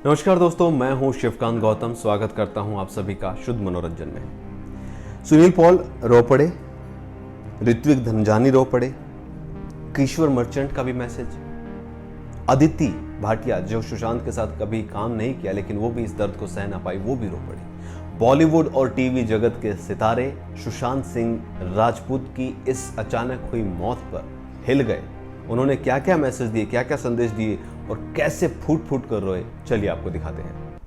नमस्कार दोस्तों, मैं हूं शिवकांत गौतम। स्वागत करता हूं आप सभी का शुद्ध मनोरंजन में। सुनील पॉल रो पड़े, ऋत्विक धनजानी रो पड़े, किशोर मर्चेंट का भी मैसेज, अदिति भाटिया जो सुशांत के साथ कभी काम नहीं किया लेकिन वो भी इस दर्द को सह ना पाई, वो भी रो पड़ी। बॉलीवुड और टीवी जगत के सितारे सुशांत सिंह राजपूत की इस अचानक हुई मौत पर हिल गए। उन्होंने क्या क्या मैसेज दिए, क्या क्या संदेश दिए और कैसे फूट फूट कर रोए, चलिए आपको दिखाते हैं।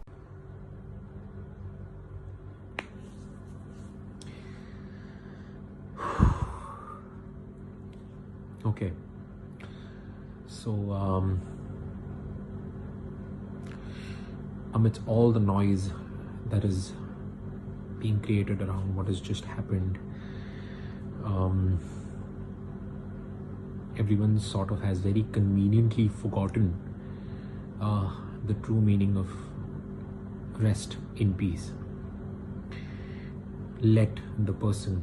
Okay. So, amidst all the noise that is being created around what has just happened, everyone sort of has very conveniently forgotten the true meaning of rest in peace. Let the person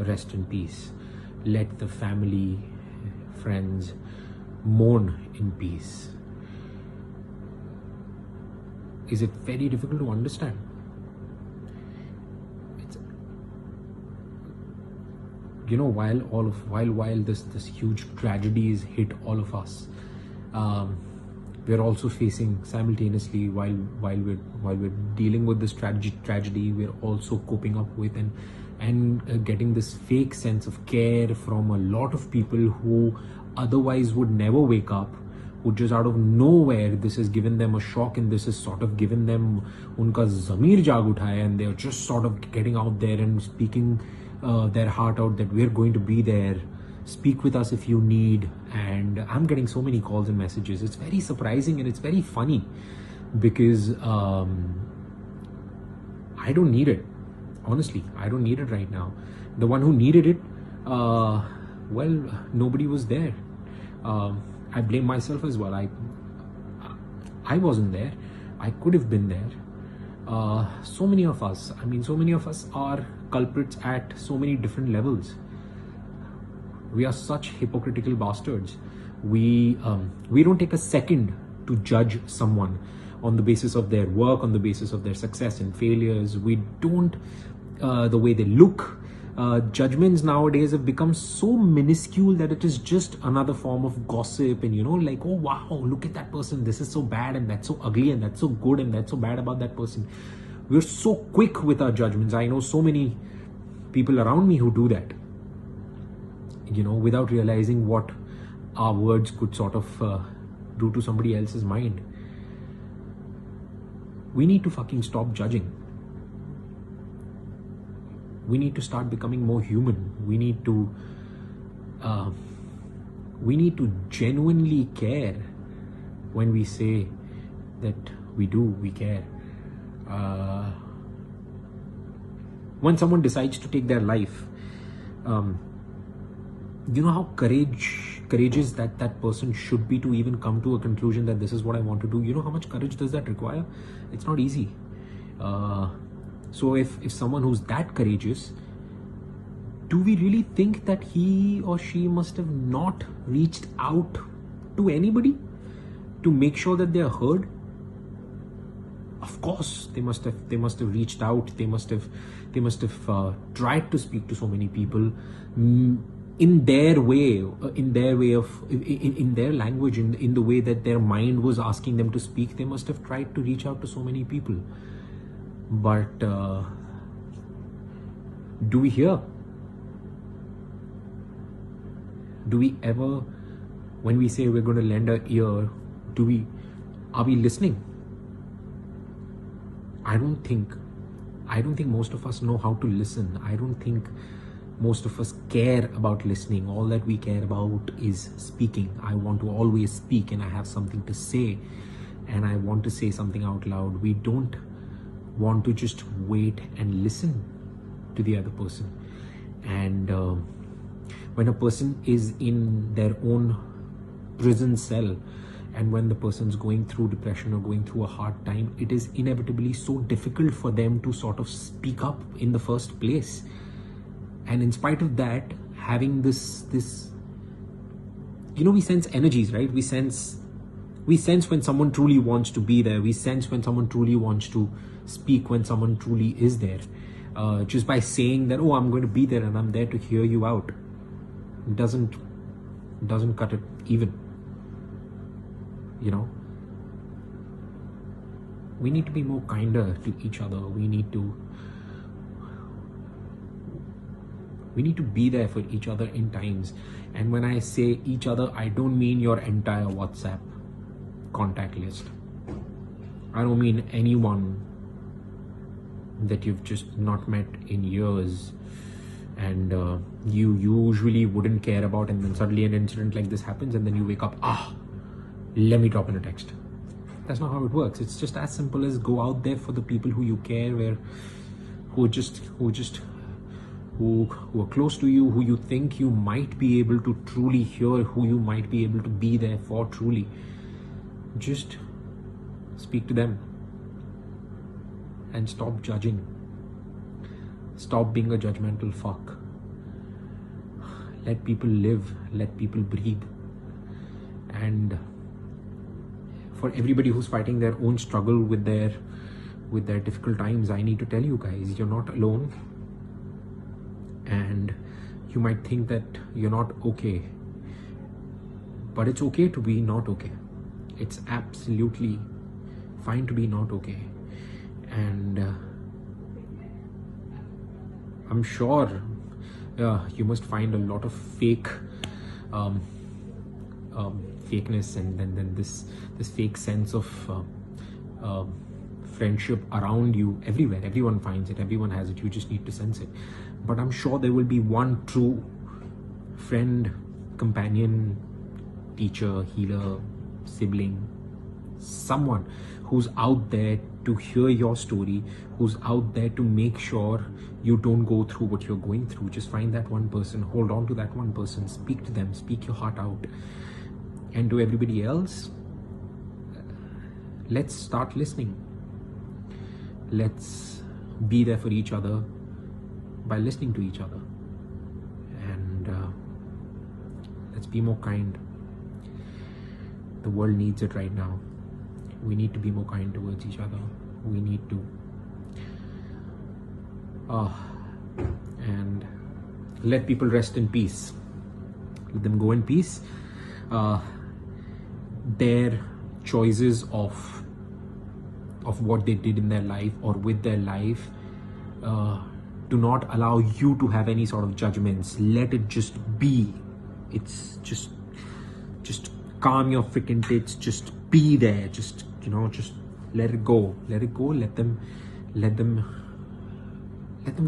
rest in peace. Let the family, friends mourn in peace. Is it very difficult to understand? It's, while this huge tragedies hit all of us, we're also facing simultaneously while we're dealing with this tragedy, we're also coping up with and getting this fake sense of care from a lot of people who otherwise would never wake up, who just out of nowhere this has given them a shock and this has sort of given them unka zamir jaag uthaya, and they're just sort of getting out there and speaking their heart out that we're going to be there, speak with us if you need. And I'm getting so many calls and messages. It's very surprising and it's very funny because I don't need it. Honestly, I don't need it right now. The one who needed it, well, nobody was there. I blame myself as well. I wasn't there. I could have been there. So many of us are culprits at so many different levels. We are such hypocritical bastards. We don't take a second to judge someone on the basis of their work, on the basis of their success and failures. We don't, the way they look. Judgments nowadays have become so minuscule that it is just another form of gossip, and like, oh wow, look at that person, this is so bad and that's so ugly and that's so good and that's so bad about that person. We're so quick with our judgments. I know so many people around me who do that, without realizing what our words could sort of do to somebody else's mind. We need to fucking stop judging. We need to start becoming more human. We need to genuinely care when we say that we care. When someone decides to take their life, you know how courageous that person should be to even come to a conclusion that this is what I want to do. You know how much courage does that require? It's not easy. So if someone who's that courageous, do we really think that he or she must have not reached out to anybody to make sure that they are heard? Of course, they must have reached out. They must have tried to speak to so many people in their way, in their language, in the way that their mind was asking them to speak. They must have tried to reach out to so many people. But do we hear? Do we ever, when we say we're going to lend an ear, are we listening? I don't think most of us know how to listen. I don't think most of us care about listening. All that we care about is speaking. I want to always speak and I have something to say and I want to say something out loud. We don't want to just wait and listen to the other person. And when a person is in their own prison cell, and when the person's going through depression or going through a hard time, it is inevitably so difficult for them to sort of speak up in the first place. And in spite of that, having this we sense energies, right? We sense We sense when someone truly wants to be there. We sense when someone truly wants to speak, when someone truly is there. Just by saying that, oh, I'm going to be there and I'm there to hear you out, it doesn't cut it even. You know, we need to be more kinder to each other. We need to be there for each other in times. And when I say each other, I don't mean your entire WhatsApp contact list. I don't mean anyone that you've just not met in years and you usually wouldn't care about, and then suddenly an incident like this happens and then you wake up, let me drop in a text. That's not how it works. It's just as simple as go out there for the people who you care, who are close to you, who you think you might be able to truly hear, who you might be able to be there for truly. Just speak to them and stop judging. Stop being a judgmental fuck. Let people live, let people breathe. And for everybody who's fighting their own struggle with their difficult times, I need to tell you guys, you're not alone. And you might think that you're not okay, but it's okay to be not okay. It's absolutely fine to be not okay. And I'm sure you must find a lot of fakeness and then this fake sense of friendship around you everywhere. Everyone finds it, everyone has it, you just need to sense it. But I'm sure there will be one true friend, companion, teacher, healer, sibling, someone who's out there to hear your story, who's out there to make sure you don't go through what you're going through. Just find that one person, hold on to that one person, speak to them, speak your heart out. And to everybody else, let's start listening. Let's be there for each other by listening to each other. And let's be more kind. The world needs it right now. We need to be more kind towards each other. We need to and let people rest in peace. Let them go in peace. Their choices of what they did in their life or with their life do not allow you to have any sort of judgments. Let it just be. It's just calm your freaking tits. Just be there. Just let it go. Let it go. Let them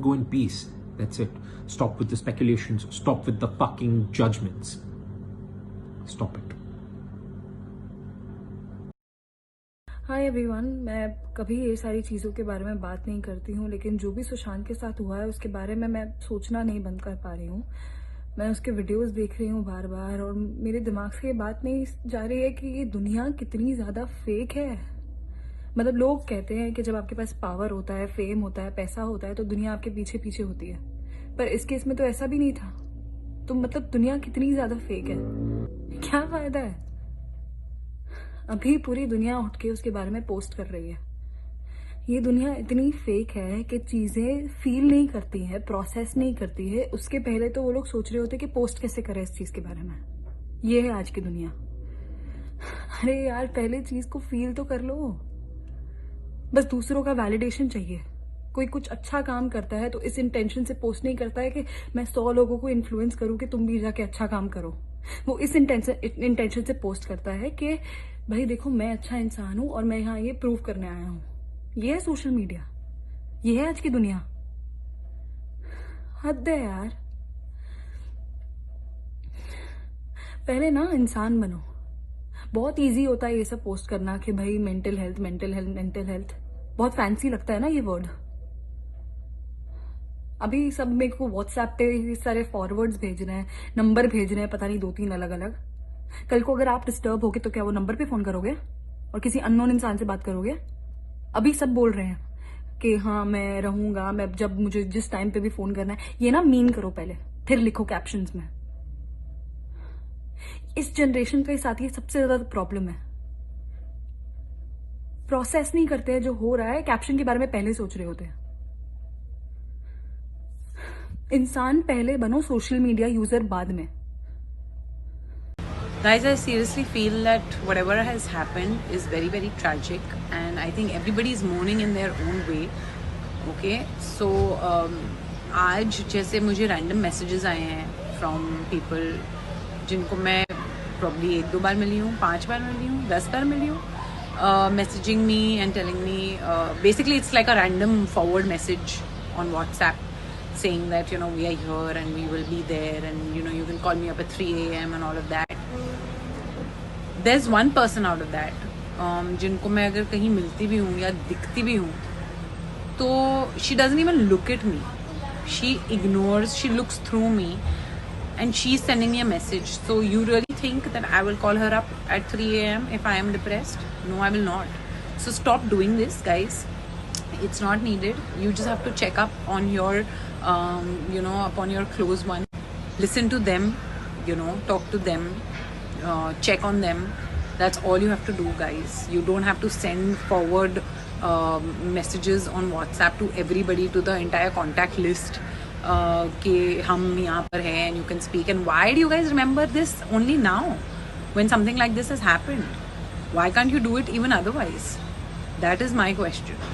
go in peace. That's it. Stop with the speculations. Stop with the fucking judgments. Stop it. Hi everyone, मैं कभी ये सारी चीज़ों के बारे में बात नहीं करती हूँ, लेकिन जो भी सुशांत के साथ हुआ है उसके बारे में मैं सोचना नहीं बंद कर पा रही हूँ। मैं उसके वीडियोस देख रही हूँ बार बार और मेरे दिमाग से ये बात नहीं जा रही है कि ये दुनिया कितनी ज़्यादा फेक है। मतलब लोग कहते हैं कि जब आपके पास पावर होता है, फेम होता है, पैसा होता है तो दुनिया आपके पीछे पीछे होती है, पर इस केस में तो ऐसा भी नहीं था। तो मतलब दुनिया कितनी ज़्यादा फेक है, क्या फ़ायदा है। अभी पूरी दुनिया उठ के उसके बारे में पोस्ट कर रही है। ये दुनिया इतनी फेक है कि चीज़ें फील नहीं करती है, प्रोसेस नहीं करती है, उसके पहले तो वो लोग सोच रहे होते कि पोस्ट कैसे करें इस चीज़ के बारे में। ये है आज की दुनिया। अरे यार, पहले चीज़ को फील तो कर लो। बस दूसरों का वैलिडेशन चाहिए। कोई कुछ अच्छा काम करता है तो इस इंटेंशन से पोस्ट नहीं करता है कि मैं 100 लोगों को इन्फ्लुएंस करूँ कि तुम भी जाके अच्छा काम करो। वो इस इंटेंशन से पोस्ट करता है कि भाई देखो, मैं अच्छा इंसान हूं और मैं यहाँ ये प्रूव करने आया हूं। ये है सोशल मीडिया, ये है आज की दुनिया। हद है यार। पहले ना इंसान बनो। बहुत इजी होता है ये सब पोस्ट करना कि भाई मेंटल हेल्थ, बहुत फैंसी लगता है ना ये वर्ड। अभी सब मेरे को व्हाट्सएप पे सारे फॉरवर्ड्स भेज रहे हैं, नंबर भेज रहे हैं, पता नहीं 2-3 अलग अलग। कल को अगर आप डिस्टर्ब होगे तो क्या वो नंबर पे फोन करोगे और किसी अननोन इंसान से बात करोगे? अभी सब बोल रहे हैं कि हाँ मैं रहूंगा, मैं जब मुझे जिस टाइम पे भी फोन करना है। ये ना मीन करो पहले, फिर लिखो कैप्शंस में। इस जनरेशन के साथ ये सबसे ज्यादा प्रॉब्लम है। प्रोसेस नहीं करते हैं जो हो रहा है, कैप्शन के बारे में पहले सोच रहे होते हैं। इंसान पहले बनो, सोशल मीडिया यूजर बाद में। Guys, I seriously feel that whatever has happened is very, very tragic, and I think everybody is mourning in their own way. Okay, so आज जैसे मुझे रैंडम मैसेजेस आए हैं फ्रॉम पीपल जिनको मैं probably 1-2 बार मिली हूँ, 5 बार मिली हूँ, 10 बार मिली हूँ, messaging me and telling me basically it's like a random forward message on WhatsApp saying that we are here and we will be there, and you can call me up at 3 a.m. and all of that. There's one person out of that जिनको मैं अगर कहीं मिलती भी हूँ या दिखती भी हूँ तो she doesn't even look at me, she ignores, she looks through me and she's sending me a message. So you really think that I will call her up at 3 a.m. if I am depressed? No, I will not. So stop doing this, guys. It's not needed. You just have to check up on your upon your close one, listen to them, talk to them, check on them. That's all you have to do, guys. You don't have to send forward messages on WhatsApp to everybody, to the entire contact list कि हम यहाँ पर हैं and you can speak. And why do you guys remember this only now when something like this has happened? Why can't you do it even otherwise? That is my question.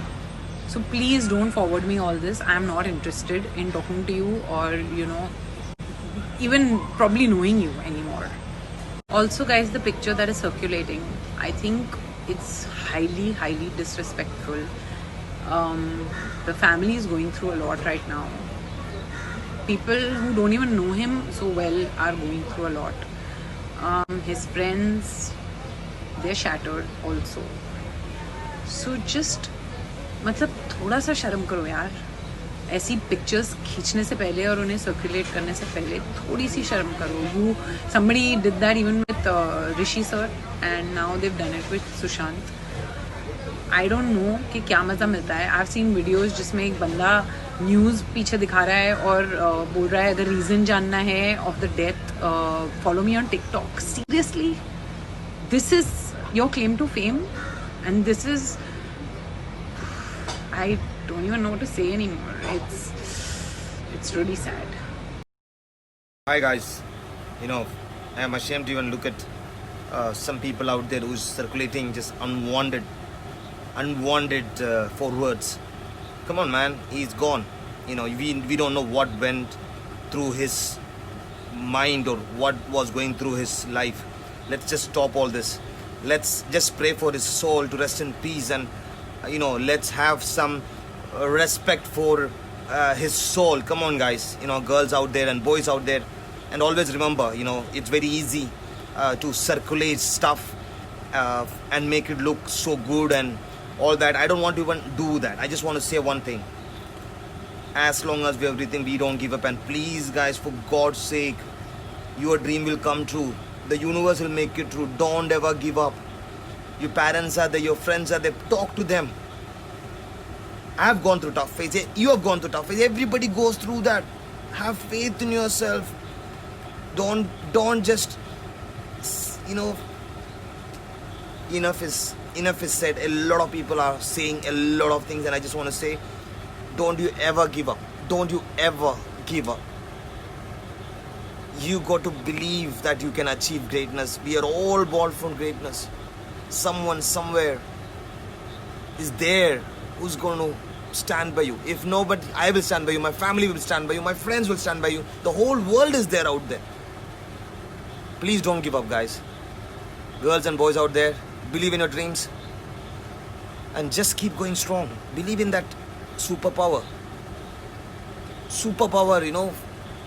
So please don't forward me all this. I am not interested in talking to you or even probably knowing you anymore. Also, guys, the picture that is circulating, I think it's highly, highly disrespectful. The family is going through a lot right now. People who don't even know him so well are going through a lot. His friends, they're shattered also. So just मतलब थोड़ा सा शर्म करो यार, ऐसी pictures खींचने से पहले और उन्हें सर्कुलेट करने से पहले थोड़ी सी शर्म करो. You somebody did that even with Rishi sir and now they've done it with Sushant. I don't know कि क्या मज़ा मिलता है. I've seen videos जिसमें एक बंदा न्यूज़ पीछे दिखा रहा है और बोल रहा है अगर रीज़न जानना है of the death follow me on TikTok. Seriously, this is your claim to fame and this is, I don't even know what to say anymore. It's really sad. Hi guys, I am ashamed to even look at some people out there who's circulating just unwanted forwards. Come on, man, he's gone. We don't know what went through his mind or what was going through his life. Let's just stop all this. Let's just pray for his soul to rest in peace, and let's have some respect for his soul. Come on, guys, girls out there and boys out there, and always remember, it's very easy to circulate stuff and make it look so good and all that. I don't want to even do that. I just want to say one thing: as long as we have everything, we don't give up. And please, guys, for God's sake, your dream will come true. The universe will make it true. Don't ever give up. Your parents are there, your friends are there. Talk to them. I have gone through tough phases. You have gone through tough phases. Everybody goes through that. Have faith in yourself. Don't just, enough is said. A lot of people are saying a lot of things, and I just want to say, don't you ever give up. Don't you ever give up. You got to believe that you can achieve greatness. We are all born from greatness. Someone somewhere is there who's going to stand by you. If nobody, I will stand by you. My family will stand by you. My friends will stand by you. The whole world is there out there. Please don't give up, guys. Girls and boys out there, believe in your dreams and just keep going strong. Believe in that superpower.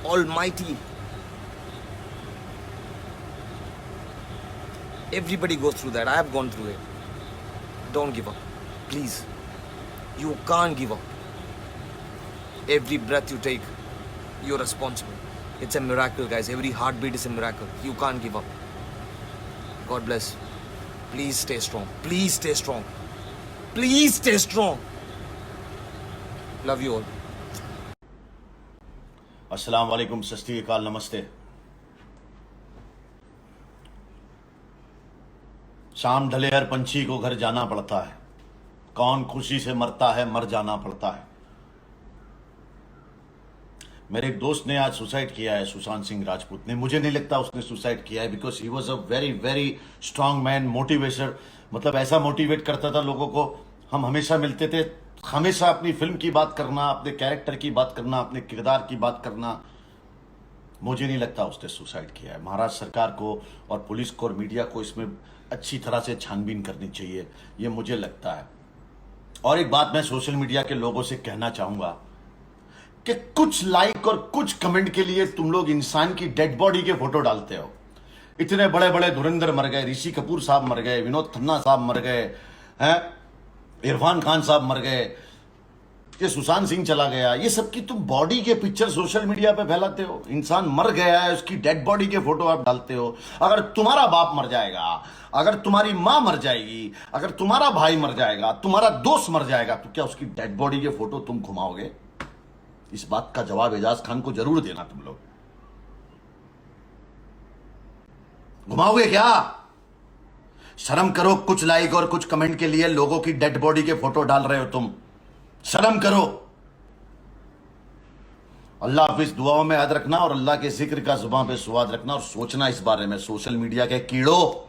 Almighty. Everybody goes through that. I have gone through it. Don't give up. Please. You can't give up. Every breath you take, you're responsible. It's a miracle, guys. Every heartbeat is a miracle. You can't give up. God bless. Please stay strong. Please stay strong. Please stay strong. Love you all. अस्सलाम वालेकुम, सत श्री अकाल, नमस्ते। शाम ढले हर पंछी को घर जाना पड़ता है। कौन खुशी से मरता है, मर जाना पड़ता है। मेरे एक दोस्त ने आज सुसाइड किया है, सुशांत सिंह राजपूत ने। मुझे नहीं लगता उसने सुसाइड किया है, because he was a very very strong man, motivation, मतलब ऐसा मोटिवेट करता था लोगों को। हम हमेशा मिलते थे, हमेशा अपनी फिल्म की बात करना, अपने कैरेक्टर की बात करना, अपने किरदार की बात करना। मुझे नहीं लगता उसने सुसाइड किया है। महाराष्ट्र सरकार को और पुलिस को और मीडिया को इसमें अच्छी तरह से छानबीन करनी चाहिए, ये मुझे लगता है। और एक बात मैं सोशल मीडिया के लोगों से कहना चाहूंगा कि कुछ लाइक और कुछ कमेंट के लिए तुम लोग इंसान की डेड बॉडी के फोटो डालते हो। इतने बड़े बड़े धुरंधर मर गए, ऋषि कपूर साहब मर गए, विनोद खन्ना साहब मर गए हैं, इरफान खान साहब मर गए, ये सुशांत सिंह चला गया, ये सबकी तुम बॉडी के पिक्चर सोशल मीडिया पे फैलाते हो। इंसान मर गया है, उसकी डेड बॉडी के फोटो आप डालते हो। अगर तुम्हारा बाप मर जाएगा, अगर तुम्हारी मां मर जाएगी, अगर तुम्हारा भाई मर जाएगा, तुम्हारा दोस्त मर जाएगा, तो क्या उसकी डेड बॉडी के फोटो तुम घुमाओगे? इस बात का जवाब एजाज खान को जरूर देना। तुम लोग घुमाओगे क्या? शर्म करो, कुछ लाइक और कुछ कमेंट के लिए लोगों की डेड बॉडी के फोटो डाल रहे हो तुम। शर्म करो। अल्लाह हाफिज। दुआओं में याद रखना और अल्लाह के जिक्र का जुबान पे स्वाद रखना और सोचना इस बारे में। सोशल मीडिया के कीड़ो,